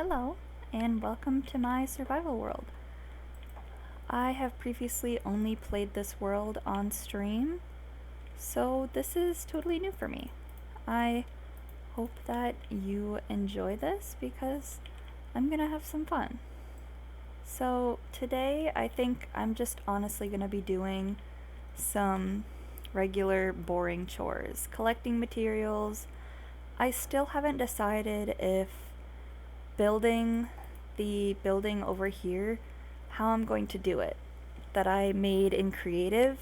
Hello, and welcome to my survival world. I have previously only played this world on stream, so this is totally new for me. I hope that you enjoy this because I'm gonna have some fun. So, today I think I'm just honestly gonna be doing some regular boring chores, collecting materials. I still haven't decided if building the building over here, how I'm going to do it, that I made in creative.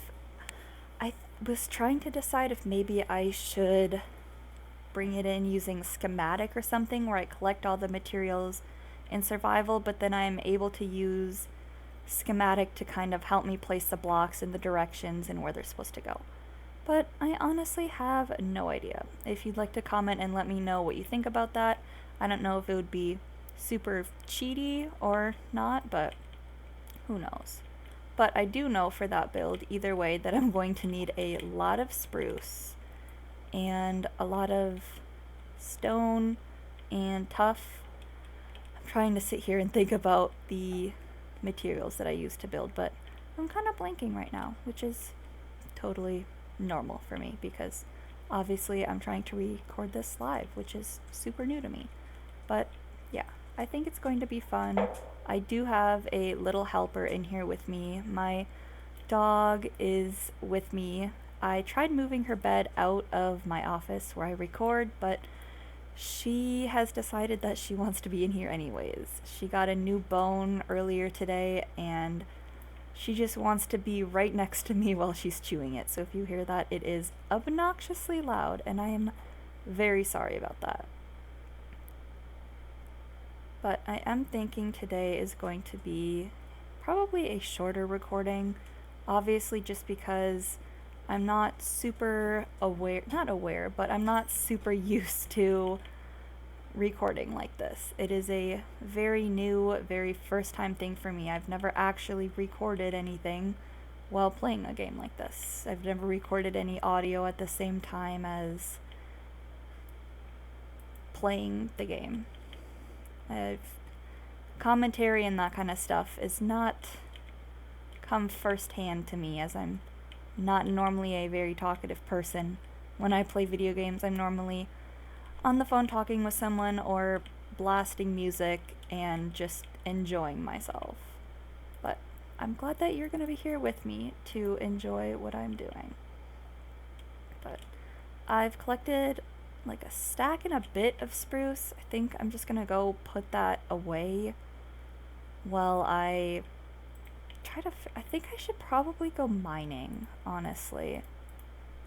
I was trying to decide if maybe I should bring it in using schematic or something where I collect all the materials in survival, but then I'm able to use schematic to kind of help me place the blocks in the directions and where they're supposed to go. But I honestly have no idea. If you'd like to comment and let me know what you think about that, I don't know if it would be super cheaty or not, but who knows. But I do know for that build, either way, that I'm going to need a lot of spruce and a lot of stone and tuff. I'm trying to sit here and think about the materials that I used to build, but I'm kind of blanking right now, which is totally normal for me because obviously I'm trying to record this live, which is super new to me. But yeah, I think it's going to be fun. I do have a little helper in here with me. My dog is with me. I tried moving her bed out of my office where I record, but she has decided that she wants to be in here anyways. She got a new bone earlier today and she just wants to be right next to me while she's chewing it. So if you hear that, it is obnoxiously loud and I am very sorry about that. But I am thinking today is going to be probably a shorter recording, obviously just because I'm not super aware, but I'm not super used to recording like this. It is a very new, very first time thing for me. I've never actually recorded anything while playing a game like this. I've never recorded any audio at the same time as playing the game. Commentary and that kind of stuff is not come firsthand to me, as I'm not normally a very talkative person. When I play video games, I'm normally on the phone talking with someone or blasting music and just enjoying myself. But I'm glad that you're going to be here with me to enjoy what I'm doing. But I've collected like a stack and a bit of spruce. I think I'm just gonna go put that away while I try to. I think I should probably go mining, honestly.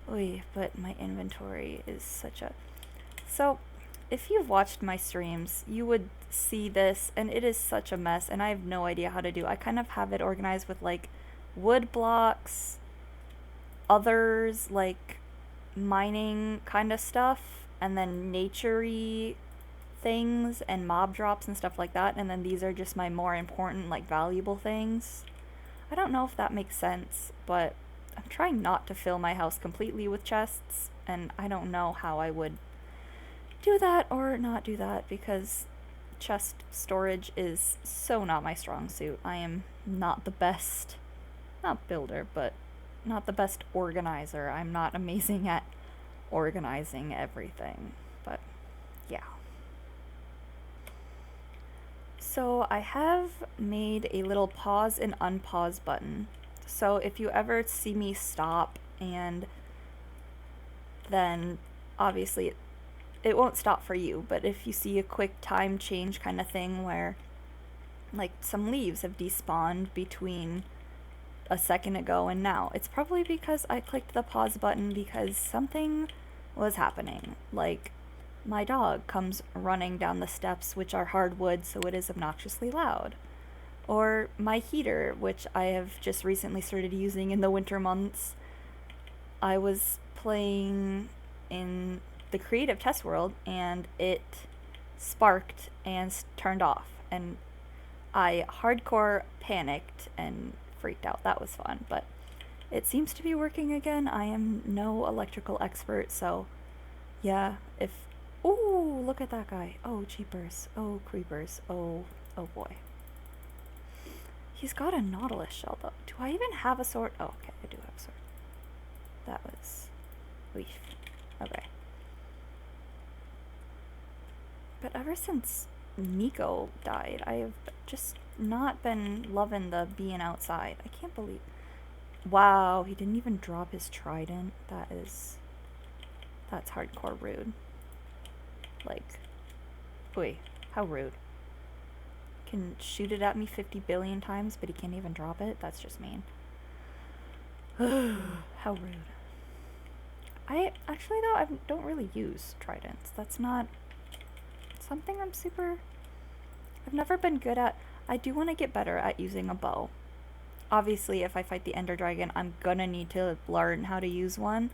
Oy, but my inventory is such a. So, if you've watched my streams, you would see this, and it is such a mess, and I have no idea how to do. I kind of have it organized with like wood blocks, others like mining kind of stuff, and then nature-y things and mob drops and stuff like that, and then these are just my more important, like, valuable things. I don't know if that makes sense, but I'm trying not to fill my house completely with chests, and I don't know how I would do that or not do that because chest storage is so not my strong suit. I am not the best, not builder, but not the best organizer. I'm not amazing at organizing everything, but yeah. So I have made a little pause and unpause button. So if you ever see me stop and then obviously it won't stop for you, but if you see a quick time change kind of thing where like some leaves have despawned between a second ago and now, it's probably because I clicked the pause button because something was happening. Like my dog comes running down the steps, which are hardwood, so it is obnoxiously loud. Or my heater, which I have just recently started using in the winter months. I was playing in the creative test world and it sparked and turned off, and I hardcore panicked and freaked out. That was fun, but it seems to be working again. I am no electrical expert, so yeah, if Ooh, look at that guy. Oh, jeepers. Oh, creepers. Oh, oh boy. He's got a Nautilus shell, though. Do I even have a sword? Oh, okay, I do have a sword. That was... Weef. Okay. But ever since Nico died, I have just not been loving the being outside. I can't believe... Wow, he didn't even drop his trident. That's hardcore rude. Like, wait, how rude. Can shoot it at me 50 billion times, but he can't even drop it? That's just mean. How rude. I actually, though, I don't really use tridents. That's not something I've never been good at. I do want to get better at using a bow. Obviously, if I fight the Ender Dragon, I'm gonna need to learn how to use one.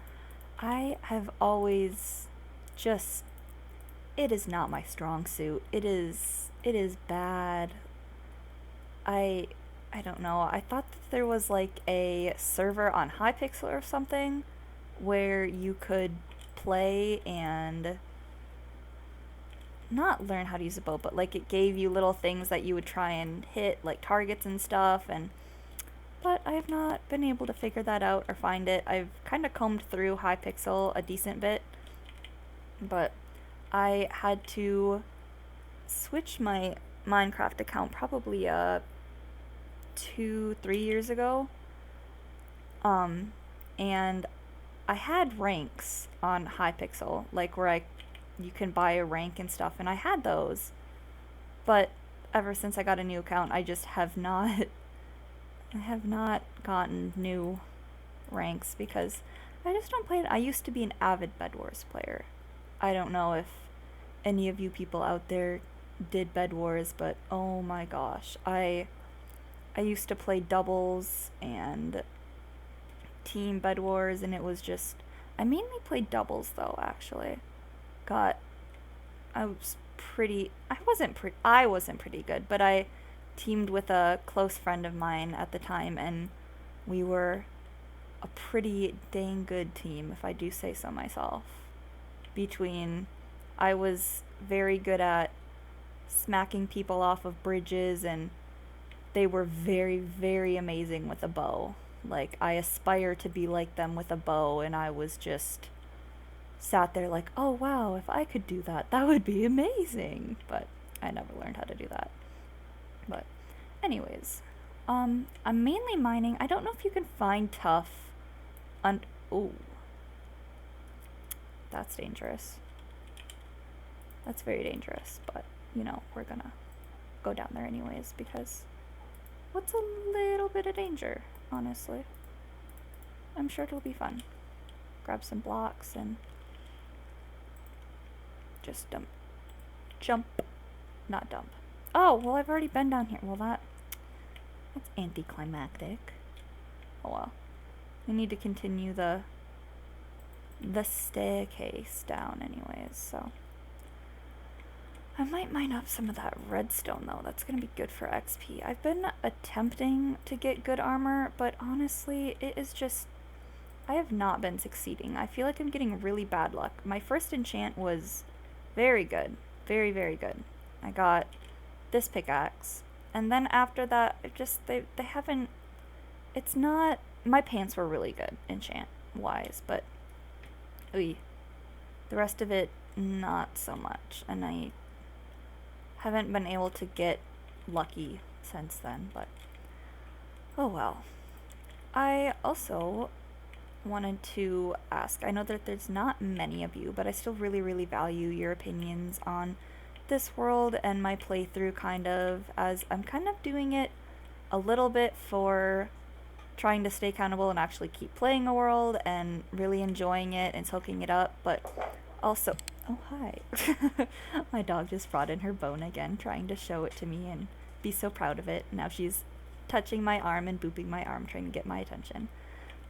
I have always just... It is not my strong suit. It is bad. I don't know. I thought that there was like a server on Hypixel or something where you could play and not learn how to use a bow, but like it gave you little things that you would try and hit, like targets and stuff, but I have not been able to figure that out or find it. I've kind of combed through Hypixel a decent bit, but I had to switch my Minecraft account probably 2-3 years ago, and I had ranks on Hypixel, like where you can buy a rank and stuff, and I had those, but ever since I got a new account, I just have not gotten new ranks because I just don't play it. I used to be an avid Bed Wars player. I don't know if any of you people out there did Bed Wars, but oh my gosh, I used to play doubles and team Bed Wars, and it was just, I mainly played doubles though, actually. I wasn't pretty good, but I teamed with a close friend of mine at the time, and we were a pretty dang good team, if I do say so myself. I was very good at smacking people off of bridges, and they were very, very amazing with a bow. Like, I aspire to be like them with a bow, and I was just sat there like, oh wow, if I could do that, that would be amazing. But I never learned how to do that. But anyways, I'm mainly mining. I don't know if you can find tough oh, that's dangerous. That's very dangerous, but you know, we're gonna go down there anyways because what's a little bit of danger, honestly? I'm sure it'll be fun. Grab some blocks and just jump, not dump. Oh, well, I've already been down here. Well, that's anticlimactic. Oh well. We need to continue the staircase down anyways, so. I might mine up some of that redstone though. That's gonna be good for XP. I've been attempting to get good armor, but honestly, it is just, I have not been succeeding. I feel like I'm getting really bad luck. My first enchant was very good. Very, very good. I got this pickaxe, and then after that, they haven't, it's not, my pants were really good enchant wise, but the rest of it not so much, and I haven't been able to get lucky since then, but oh well. I also wanted to ask, I know that there's not many of you, but I still really, really value your opinions on this world and my playthrough, kind of, as I'm kind of doing it a little bit for trying to stay accountable and actually keep playing a world and really enjoying it and soaking it up, but also, oh hi, my dog just brought in her bone again, trying to show it to me and be so proud of it. Now she's touching my arm and booping my arm, trying to get my attention.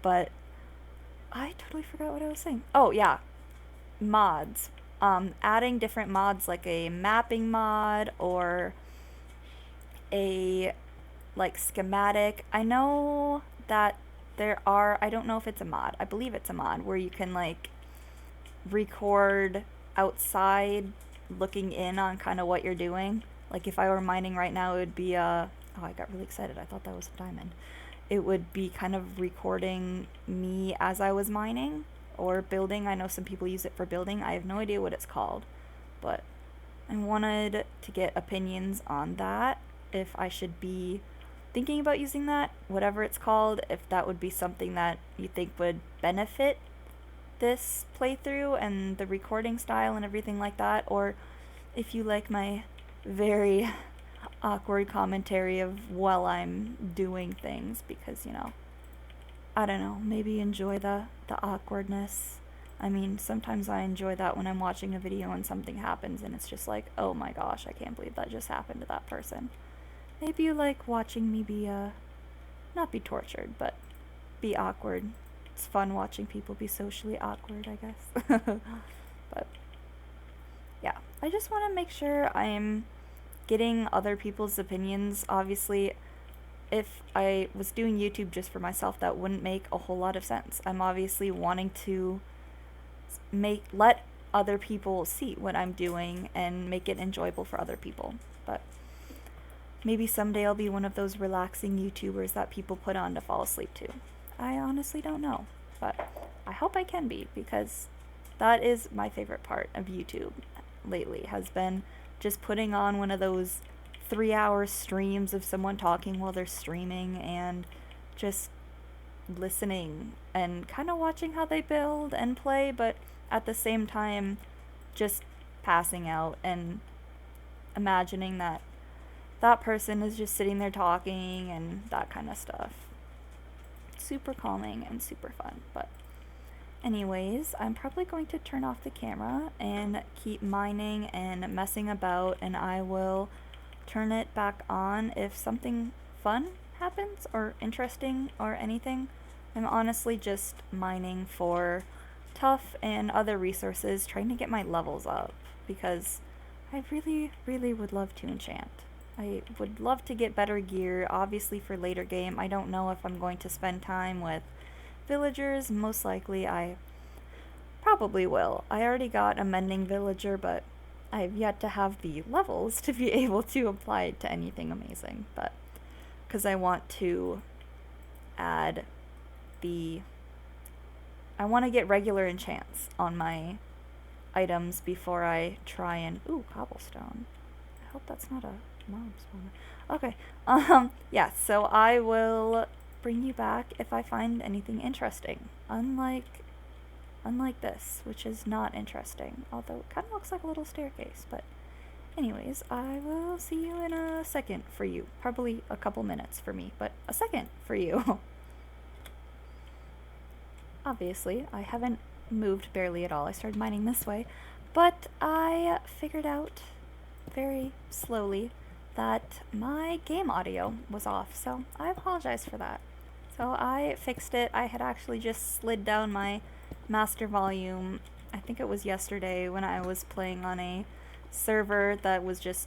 But I totally forgot what I was saying. Oh yeah, mods. Adding different mods, like a mapping mod or a like schematic. I know that there are, I don't know if it's a mod, I believe it's a mod where you can like record outside looking in on kind of what you're doing. Like if I were mining right now, it would be oh, I got really excited. I thought that was a diamond. It would be kind of recording me as I was mining or building. I know some people use it for building. I have no idea what it's called, but I wanted to get opinions on that. If I should be thinking about using that, whatever it's called, if that would be something that you think would benefit this playthrough and the recording style and everything like that, or if you like my very awkward commentary of while I'm doing things, because, you know, I don't know, maybe enjoy the awkwardness. I mean, sometimes I enjoy that when I'm watching a video and something happens and it's just like, oh my gosh, I can't believe that just happened to that person. Maybe you like watching me be, not be tortured, but be awkward. It's fun watching people be socially awkward, I guess. But, yeah, I just want to make sure I'm getting other people's opinions. Obviously, if I was doing YouTube just for myself, that wouldn't make a whole lot of sense. I'm obviously wanting to let other people see what I'm doing and make it enjoyable for other people. But maybe someday I'll be one of those relaxing YouTubers that people put on to fall asleep to. I honestly don't know, but I hope I can be, because that is my favorite part of YouTube lately, has been just putting on one of those 3-hour streams of someone talking while they're streaming and just listening and kind of watching how they build and play, but at the same time just passing out and imagining that that person is just sitting there talking and that kind of stuff. Super calming and super fun. But anyways, I'm probably going to turn off the camera and keep mining and messing about, and I will turn it back on if something fun happens or interesting or anything. I'm honestly just mining for tough and other resources, trying to get my levels up, because I really, really would love to enchant. I would love to get better gear, obviously for later game. I don't know if I'm going to spend time with villagers. Most likely I probably will. I already got a mending villager, but I've yet to have the levels to be able to apply it to anything amazing. But because I want to add I want to get regular enchants on my items before I try and cobblestone. I hope that's not a mob spawner. Okay. Yeah, so I will bring you back if I find anything interesting. Unlike this, which is not interesting, although it kind of looks like a little staircase. But anyways, I will see you in a second for you. Probably a couple minutes for me, but a second for you. Obviously, I haven't moved barely at all. I started mining this way, but I figured out very slowly that my game audio was off, so I apologize for that. So I fixed it. I had actually just slid down my master volume, I think it was yesterday, when I was playing on a server that was just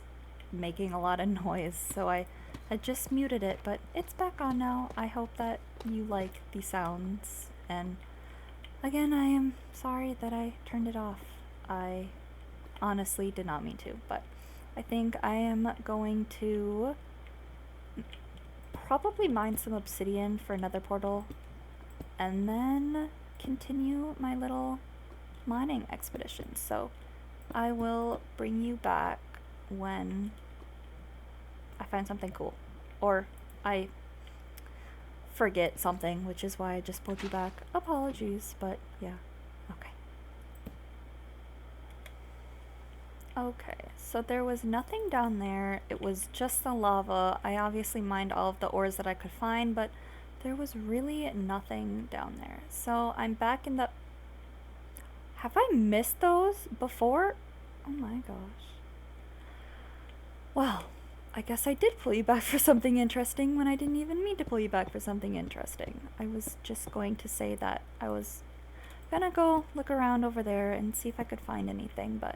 making a lot of noise, so I had just muted it, but it's back on now. I hope that you like the sounds, and again, I am sorry that I turned it off. I honestly did not mean to, but I think I am going to probably mine some obsidian for another portal, and then continue my little mining expedition. So I will bring you back when I find something cool, or I forget something, which is why I just pulled you back. Apologies, but yeah. Okay, so there was nothing down there. It was just the lava. I obviously mined all of the ores that I could find, but there was really nothing down there. So I'm back in the... Have I missed those before? Oh my gosh. Well, I guess I did pull you back for something interesting when I didn't even mean to pull you back for something interesting. I was just going to say that I was gonna go look around over there and see if I could find anything, but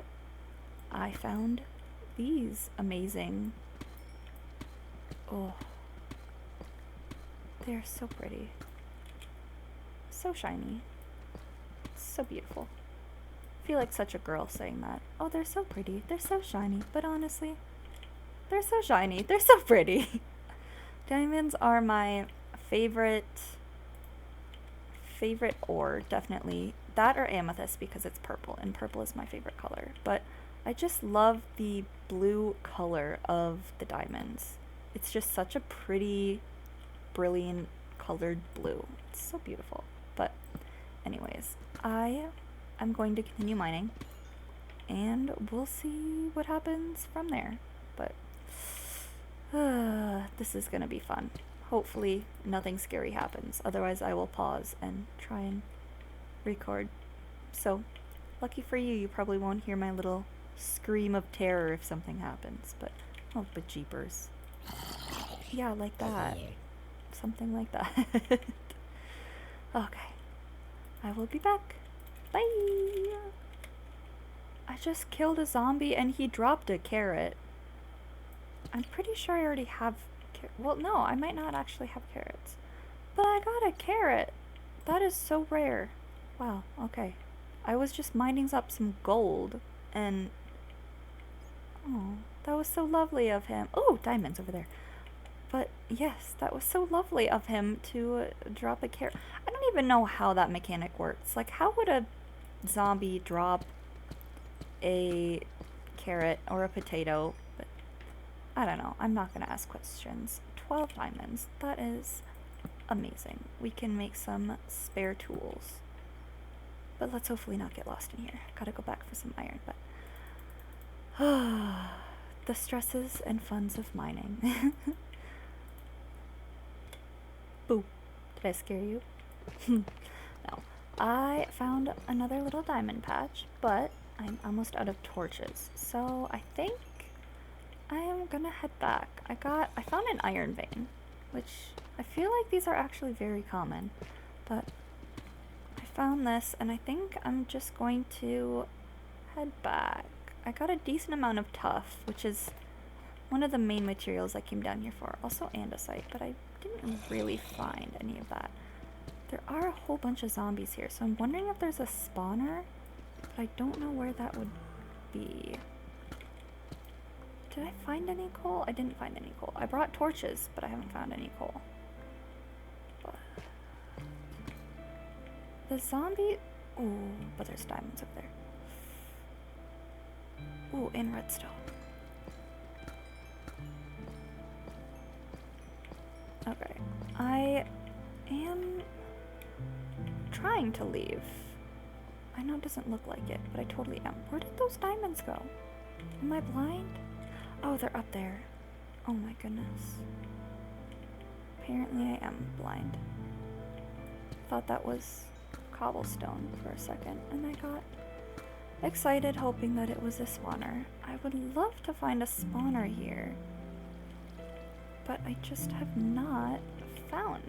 I found these amazing... Oh, they're so pretty. So shiny. So beautiful. feel like such a girl saying that. Oh, they're so pretty. They're so shiny. But honestly, they're so shiny. They're so pretty. Diamonds are my favorite ore, definitely. That or amethyst because it's purple, and purple is my favorite color. But I just love the blue color of the diamonds. It's just such a pretty, brilliant colored blue. It's so beautiful. But anyways, I am going to continue mining, and we'll see what happens from there. But this is gonna be fun. Hopefully nothing scary happens. Otherwise I will pause and try and record. So, lucky for you, you probably won't hear my little scream of terror if something happens. But, oh, but jeepers. Yeah, like that. Something like that. Okay. I will be back. Bye! I just killed a zombie and he dropped a carrot. I'm pretty sure I already have well, no, I might not actually have carrots. But I got a carrot. That is so rare. Wow, okay. I was just mining up some gold, and oh, that was so lovely of him. Oh, diamonds over there. But yes, that was so lovely of him to drop a carrot. I don't even know how that mechanic works. Like, how would a zombie drop a carrot or a potato? But I don't know. I'm not gonna ask questions. 12 diamonds. That is amazing. We can make some spare tools. But let's hopefully not get lost in here. Gotta go back for some iron, but the stresses and funs of mining. Boo. Did I scare you? No. I found another little diamond patch, but I'm almost out of torches. So I think I am gonna head back. I found an iron vein, which I feel like these are actually very common, but I found this and I think I'm just going to head back. I got a decent amount of tuff, which is one of the main materials I came down here for. Also andesite, but I didn't really find any of that. There are a whole bunch of zombies here, so I'm wondering if there's a spawner, but I don't know where that would be. Did I find any coal? I didn't find any coal. I brought torches, but I haven't found any coal. But the zombie... Ooh, but there's diamonds over there. Ooh, and redstone. Okay. I am trying to leave. I know it doesn't look like it, but I totally am. Where did those diamonds go? Am I blind? Oh, they're up there. Oh my goodness. Apparently I am blind. Thought that was cobblestone for a second, and I got excited hoping that it was a spawner. I would love to find a spawner here, but I just have not found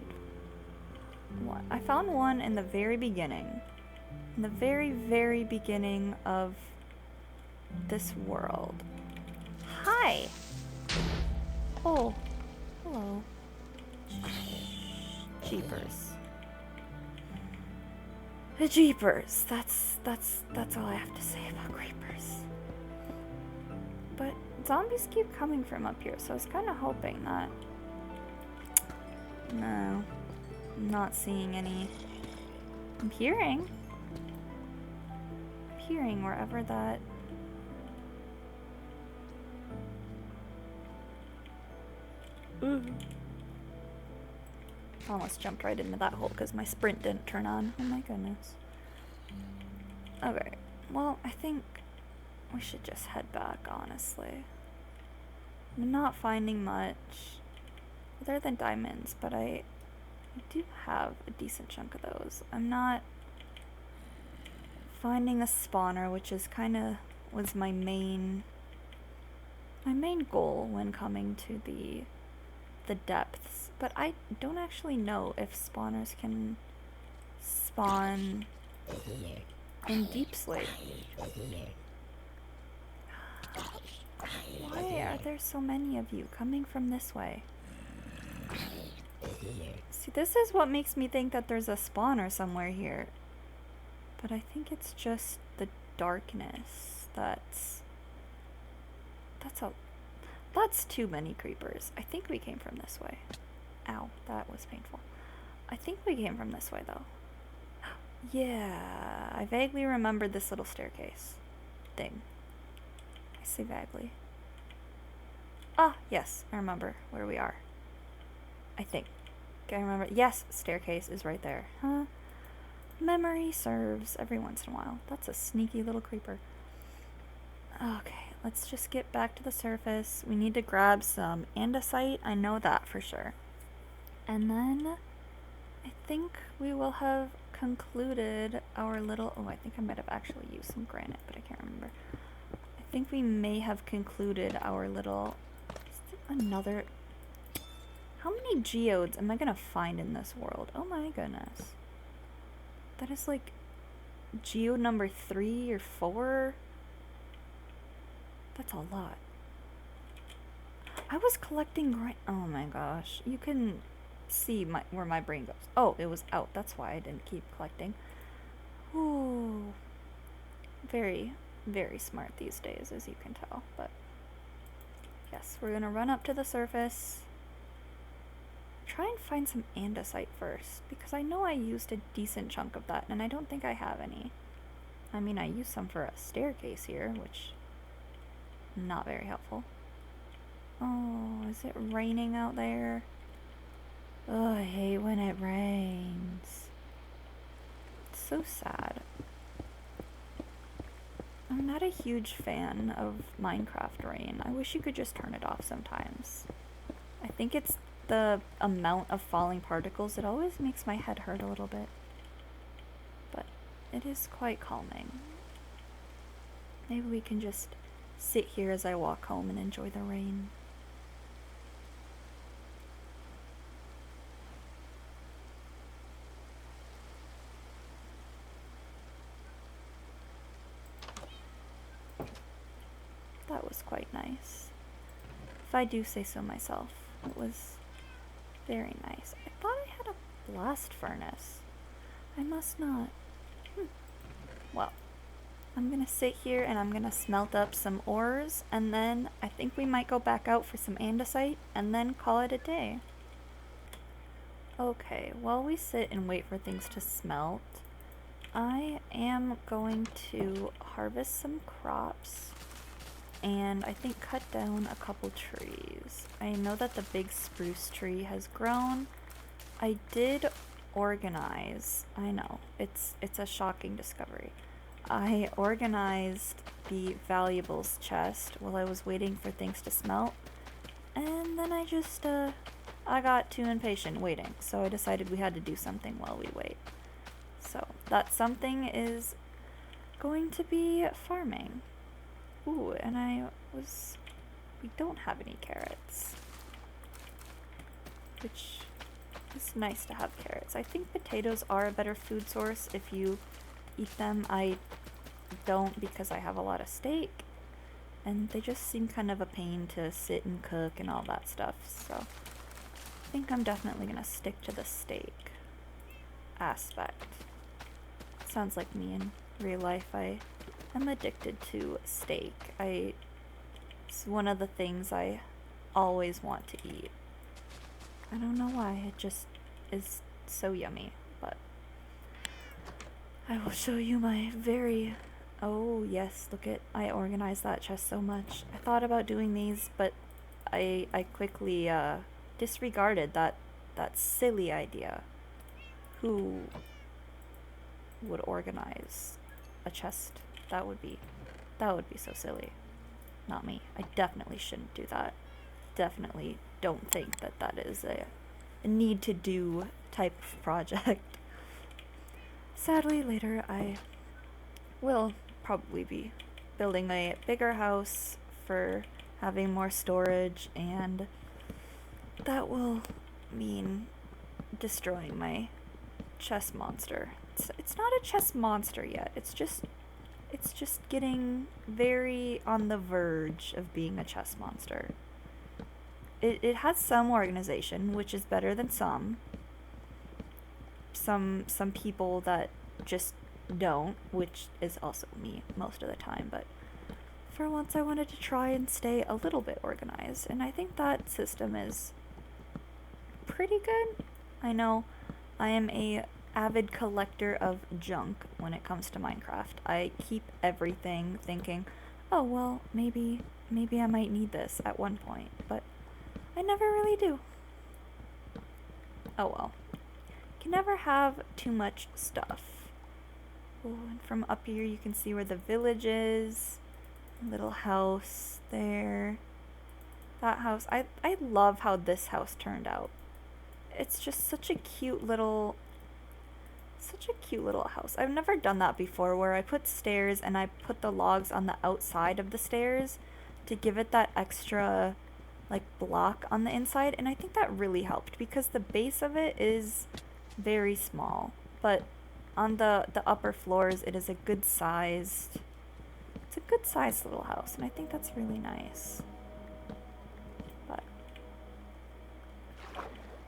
one. I found one in the very beginning. In the very, very beginning of this world. Hi! Oh, hello. Jeepers. Jeepers. That's all I have to say about creepers. But zombies keep coming from up here, so I was kind of hoping that... No. I'm not seeing any. I'm hearing wherever that... I almost jumped right into that hole because my sprint didn't turn on. Oh my goodness. Okay, well, I think we should just head back, honestly. I'm not finding much other than diamonds, but I do have a decent chunk of those. I'm not finding a spawner, which is was my main goal when coming to the depths, but I don't actually know if spawners can spawn in deep sleep. Why are there so many of you coming from this way? See, this is what makes me think that there's a spawner somewhere here. But I think it's just the darkness. That's too many creepers. I think we came from this way. Ow, that was painful. I think we came from this way though. Yeah, I vaguely remembered this little staircase thing. I say vaguely. Ah, yes, I remember where we are. I think. I remember. Yes, staircase is right there. Huh? Memory serves every once in a while. That's a sneaky little creeper. Okay, let's just get back to the surface. We need to grab some andesite. I know that for sure. And then I think we will have concluded our little... Oh, I think I might have actually used some granite, but I can't remember. I think we may have concluded our little... Another... How many geodes am I gonna find in this world? Oh my goodness. That is like geode number 3 or 4. That's a lot. I was collecting oh my gosh. You can see where my brain goes. Oh, it was out. That's why I didn't keep collecting. Ooh. Very, very smart these days, as you can tell. But yes, we're gonna run up to the surface. Try and find some andesite first, because I know I used a decent chunk of that, and I don't think I have any. I mean, I used some for a staircase here, which not very helpful. Oh, is it raining out there? Oh, I hate when it rains. It's so sad. I'm not a huge fan of Minecraft rain. I wish you could just turn it off sometimes. I think it's the amount of falling particles. It always makes my head hurt a little bit. But it is quite calming. Maybe we can just sit here as I walk home and enjoy the rain. That was quite nice. If I do say so myself, it was very nice. I thought I had a blast furnace. I must not. Well, I'm gonna sit here and I'm gonna smelt up some ores, and then I think we might go back out for some andesite and then call it a day. Okay, while we sit and wait for things to smelt, I am going to harvest some crops and I think cut down a couple trees. I know that the big spruce tree has grown. I did organize, I know, it's a shocking discovery. I organized the valuables chest while I was waiting for things to smelt, and then I got too impatient waiting, so I decided we had to do something while we wait. So that something is going to be farming. Ooh, and we don't have any carrots, which is nice to have carrots. I think potatoes are a better food source if you eat them. I don't, because I have a lot of steak, and they just seem kind of a pain to sit and cook and all that stuff, so I think I'm definitely gonna stick to the steak aspect. Sounds like me in real life. I'm addicted to steak. It's one of the things I always want to eat. I don't know why, it just is so yummy, but I will show you my oh yes, I organized that chest so much. I thought about doing these, but I quickly disregarded that silly idea. Who would organize a chest? That would be so silly. Not me. I definitely shouldn't do that. Definitely don't think that is a need to do type of project. Sadly, later I will probably be building a bigger house for having more storage, and that will mean destroying my chest monster. It's not a chest monster yet. It's just getting very on the verge of being a chest monster. It has some organization, which is better than some people that just don't, which is also me most of the time, but for once I wanted to try and stay a little bit organized, and I think that system is pretty good. I know I am a avid collector of junk when it comes to Minecraft. I keep everything thinking, oh well, maybe I might need this at one point, but I never really do. Oh well. Can never have too much stuff. Oh, and from up here you can see where the village is. Little house there. That house. I love how this house turned out. It's just such a cute little house. I've never done that before where I put stairs and I put the logs on the outside of the stairs to give it that extra like block on the inside, and I think that really helped because the base of it is very small, but on the upper floors it is a good sized little house, and I think that's really nice. But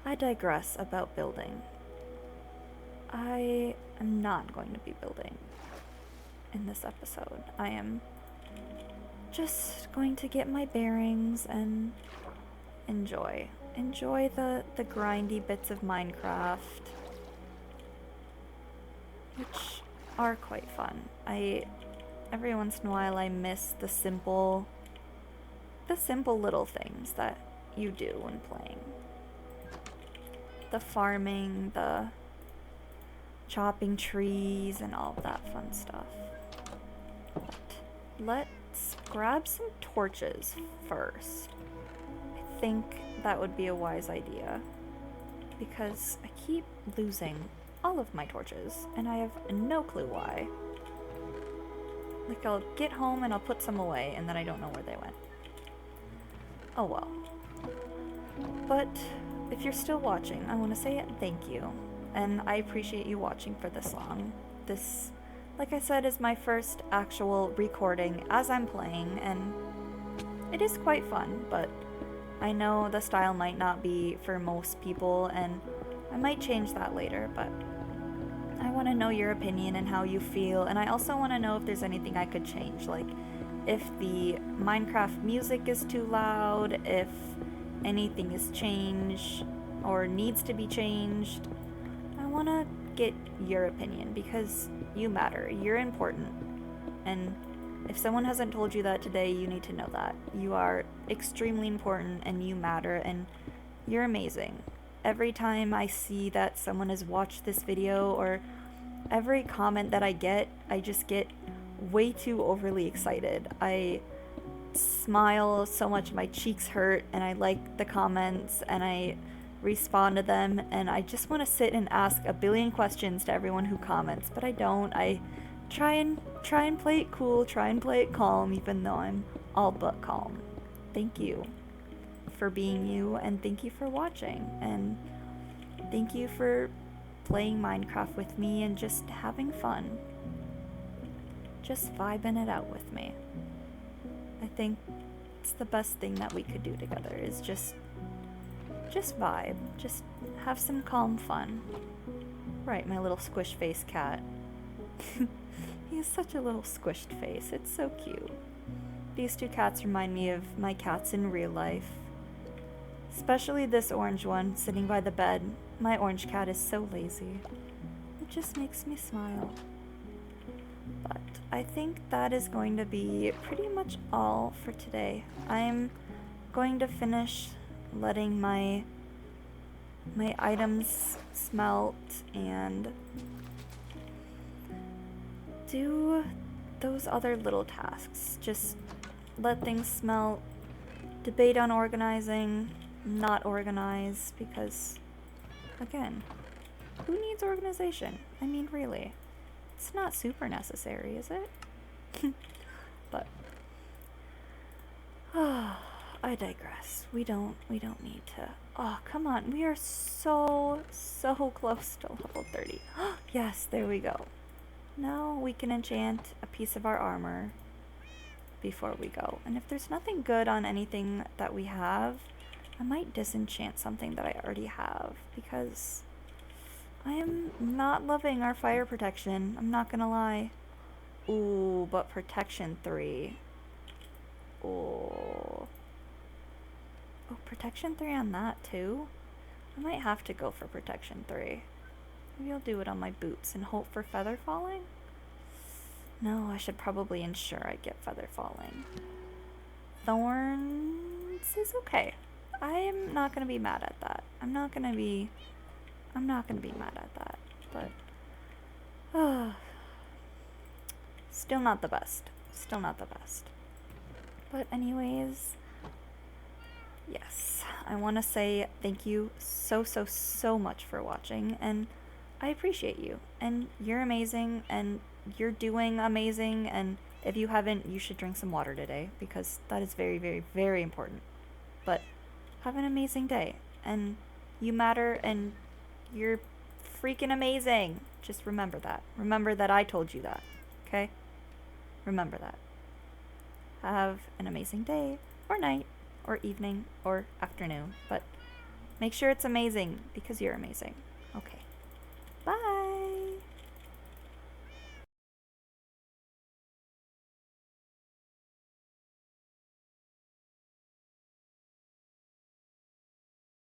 I digress about building. I am not going to be building in this episode. I am just going to get my bearings and enjoy the grindy bits of Minecraft, which are quite fun. Every once in a while I miss the simple little things that you do when playing. The farming, the chopping trees, and all of that fun stuff. But let's grab some torches first. I think that would be a wise idea because I keep losing all of my torches and I have no clue why. Like, I'll get home and I'll put some away and then I don't know where they went. Oh well. But if you're still watching, I want to say thank you. And I appreciate you watching for this long. This, like I said, is my first actual recording as I'm playing, and it is quite fun, but I know the style might not be for most people, and I might change that later, but I want to know your opinion and how you feel, and I also want to know if there's anything I could change, like if the Minecraft music is too loud, if anything is changed or needs to be changed. I want to get your opinion because you matter. You're important. And if someone hasn't told you that today, you need to know that. You are extremely important and you matter and you're amazing. Every time I see that someone has watched this video or every comment that I just get way too overly excited. I smile so much my cheeks hurt and I like the comments and I respond to them and I just want to sit and ask a billion questions to everyone who comments, but I don't. I try and play it cool, try and play it calm, even though I'm all but calm. Thank you for being you, and thank you for watching, and thank you for playing Minecraft with me and just having fun. Just vibing it out with me. I think it's the best thing that we could do together is just vibe. Just have some calm fun. Right, my little squish face cat. He has such a little squished face. It's so cute. These two cats remind me of my cats in real life. Especially this orange one sitting by the bed. My orange cat is so lazy. It just makes me smile. But I think that is going to be pretty much all for today. I'm going to finish letting my items smelt and do those other little tasks. Just let things smelt, debate on organizing, not organize, because again, who needs organization? I mean, really, it's not super necessary, is it? But I digress. We don't need to. Oh, come on. We are so close to level 30. Yes, there we go. Now we can enchant a piece of our armor before we go. And if there's nothing good on anything that we have, I might disenchant something that I already have because I am not loving our fire protection. I'm not gonna lie. Ooh, but protection 3. Ooh. Oh, protection 3 on that too? I might have to go for protection 3. Maybe I'll do it on my boots and hope for feather falling? No, I should probably ensure I get feather falling. Thorns is okay. I am not gonna be mad at that. I'm not gonna be mad at that. But still not the best. Still not the best. But anyways, yes. I want to say thank you so much for watching, and I appreciate you. And you're amazing, and you're doing amazing, and if you haven't, you should drink some water today because that is very important. But have an amazing day, and you matter, and you're freaking amazing. Just remember that. Remember that I told you that, okay? Remember that. Have an amazing day, or night, or evening, or afternoon, but make sure it's amazing because you're amazing.